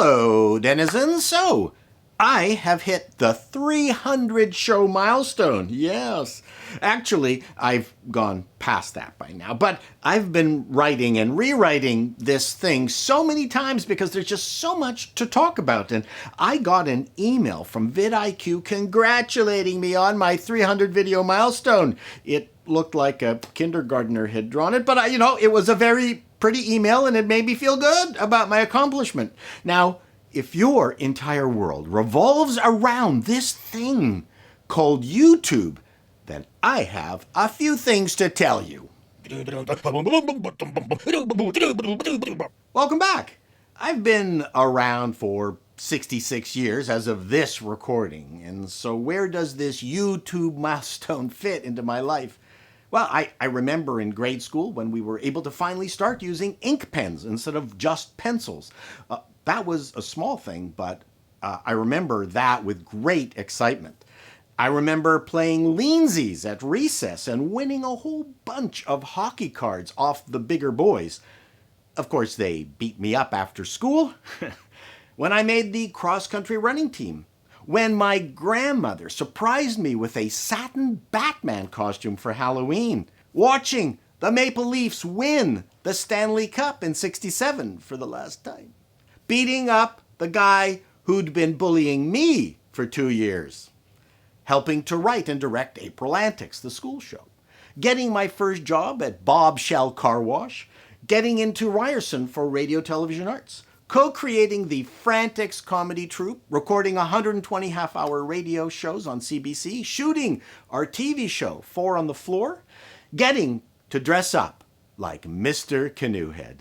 Hello, denizens. So, I have hit the 300 show milestone. Yes. Actually, I've gone past that by now, but I've been writing and rewriting this thing so many times because there's just so much to talk about. And I got an email from vidIQ congratulating me on my 300 video milestone. It looked like a kindergartner had drawn it, but it was a very pretty email and it made me feel good about my accomplishment. Now, if your entire world revolves around this thing called YouTube, then I have a few things to tell you. Welcome back. I've been around for 66 years as of this recording, and so where does this YouTube milestone fit into my life? Well, I remember in grade school when we were able to finally start using ink pens instead of just pencils. That was a small thing, but I remember that with great excitement. I remember playing leansies at recess and winning a whole bunch of hockey cards off the bigger boys. Of course, they beat me up after school. When I made the cross-country running team. When my grandmother surprised me with a satin Batman costume for Halloween. Watching the Maple Leafs win the Stanley Cup in '67 for the last time. Beating up the guy who'd been bullying me for 2 years. Helping to write and direct April Antics, the school show. Getting my first job at Bob Shell Car Wash. Getting into Ryerson for Radio Television Arts. Co-creating the Frantics comedy troupe, recording 120 half-hour radio shows on CBC, shooting our TV show, 4 on the Floor, getting to dress up like Mr. Canoehead.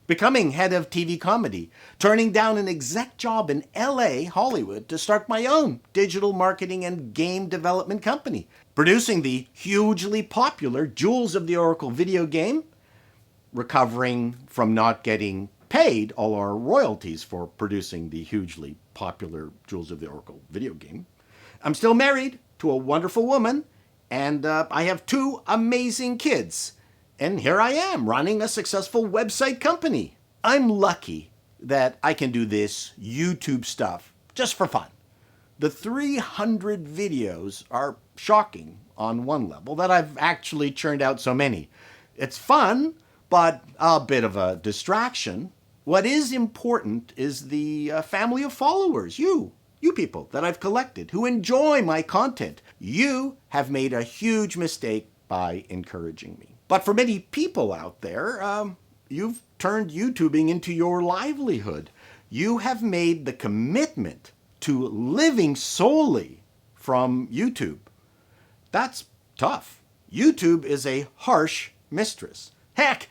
Becoming head of TV comedy, turning down an exec job in LA, Hollywood, to start my own digital marketing and game development company, producing the hugely popular Jewels of the Oracle video game, recovering from not getting paid all our royalties for producing the hugely popular Jewels of the Oracle video game. I'm still married to a wonderful woman, and I have 2 amazing kids. And here I am, running a successful website company. I'm lucky that I can do this YouTube stuff just for fun. The 300 videos are shocking on one level, that I've actually churned out so many. It's fun, but a bit of a distraction. What is important is the family of followers, you people that I've collected, who enjoy my content. You have made a huge mistake by encouraging me. But for many people out there, you've turned YouTubing into your livelihood. You have made the commitment to living solely from YouTube. That's tough. YouTube is a harsh mistress. Heck,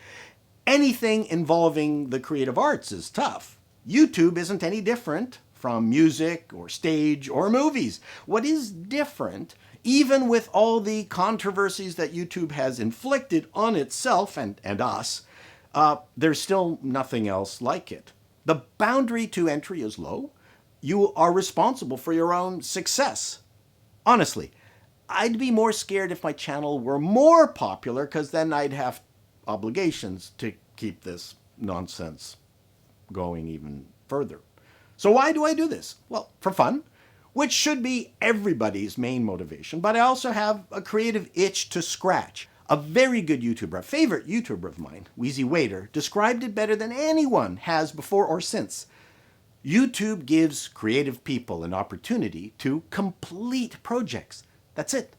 anything involving the creative arts is tough. YouTube isn't any different from music or stage or movies. What is different, even with all the controversies that YouTube has inflicted on itself and us, there's still nothing else like it. The boundary to entry is low. You are responsible for your own success. Honestly, I'd be more scared if my channel were more popular, because then I'd have obligations to keep this nonsense going even further. So why do I do this? Well, for fun, which should be everybody's main motivation, but I also have a creative itch to scratch. A very good YouTuber, a favorite YouTuber of mine, Wheezy Waiter, described it better than anyone has before or since. YouTube gives creative people an opportunity to complete projects. That's it.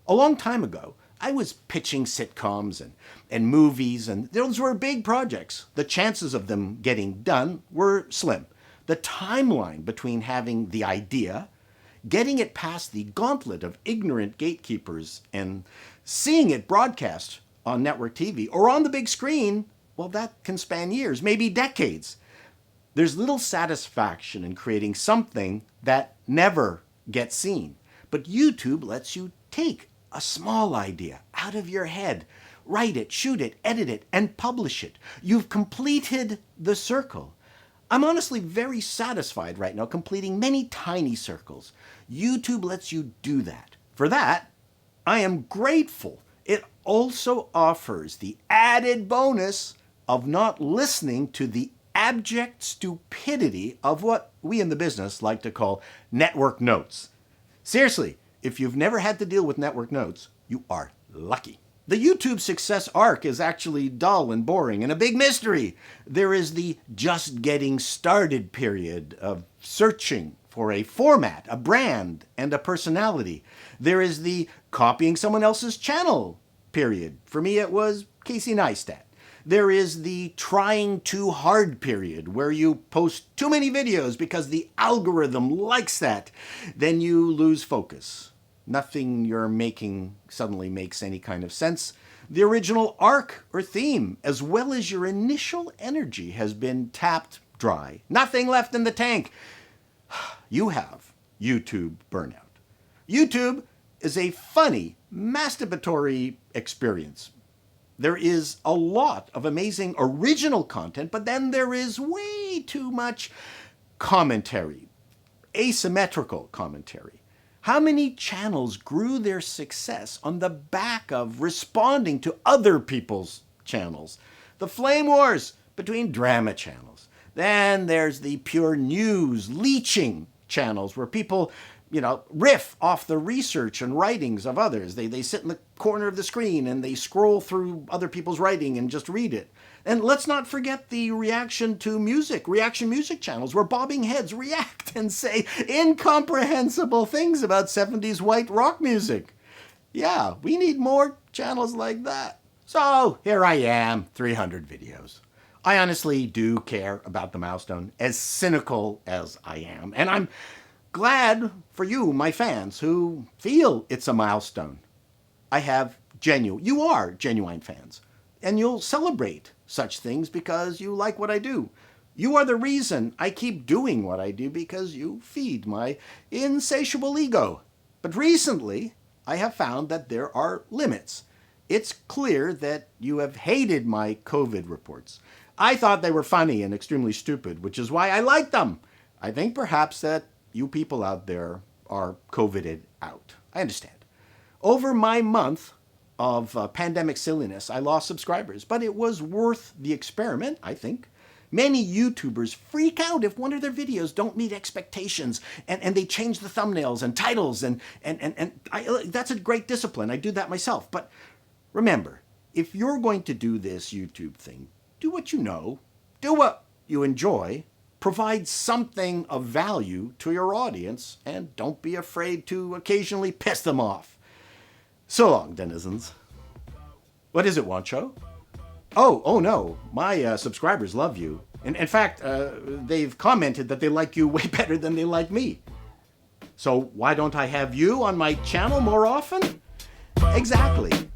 A long time ago, I was pitching sitcoms and movies, and those were big projects. The chances of them getting done were slim. The timeline between having the idea, getting it past the gauntlet of ignorant gatekeepers, and seeing it broadcast on network TV or on the big screen, well, that can span years, maybe decades. There's little satisfaction in creating something that never gets seen. But YouTube lets you take a small idea out of your head, write it, shoot it, edit it, and publish it. You've completed the circle. I'm honestly very satisfied right now completing many tiny circles. YouTube lets you do that. For that, I am grateful. It also offers the added bonus of not listening to the abject stupidity of what we in the business like to call network notes. Seriously, if you've never had to deal with network notes, you are lucky. The YouTube success arc is actually dull and boring and a big mystery. There is the just getting started period of searching for a format, a brand, and a personality. There is the copying someone else's channel period. For me, it was Casey Neistat. There is the trying too hard period, where you post too many videos because the algorithm likes that. Then you lose focus. Nothing you're making suddenly makes any kind of sense. The original arc or theme, as well as your initial energy, has been tapped dry. Nothing left in the tank. You have YouTube burnout. YouTube is a funny, masturbatory experience. There is a lot of amazing original content, but then there is way too much commentary, asymmetrical commentary. How many channels grew their success on the back of responding to other people's channels? The flame wars between drama channels. Then there's the pure news leeching channels where people, riff off the research and writings of others. They sit in the corner of the screen and they scroll through other people's writing and just read it. And let's not forget the reaction music channels where bobbing heads react and say incomprehensible things about 70s white rock music. Yeah, we need more channels like that. So here I am, 300 videos. I honestly do care about the milestone, as cynical as I am. And I'm glad for you, my fans, who feel it's a milestone. You are genuine fans. And you'll celebrate such things because you like what I do. You are the reason I keep doing what I do, because you feed my insatiable ego. But recently, I have found that there are limits. It's clear that you have hated my COVID reports. I thought they were funny and extremely stupid, which is why I liked them. I think perhaps that you people out there are COVIDed out. I understand. Over my month of pandemic silliness, I lost subscribers, but it was worth the experiment, I think. Many YouTubers freak out if one of their videos don't meet expectations, and they change the thumbnails and titles, and that's a great discipline. I do that myself. But remember, if you're going to do this YouTube thing, do what you know, do what you enjoy, provide something of value to your audience, and don't be afraid to occasionally piss them off. So long, denizens. What is it, Wancho? Oh no, my subscribers love you. In fact, they've commented that they like you way better than they like me. So why don't I have you on my channel more often? Exactly.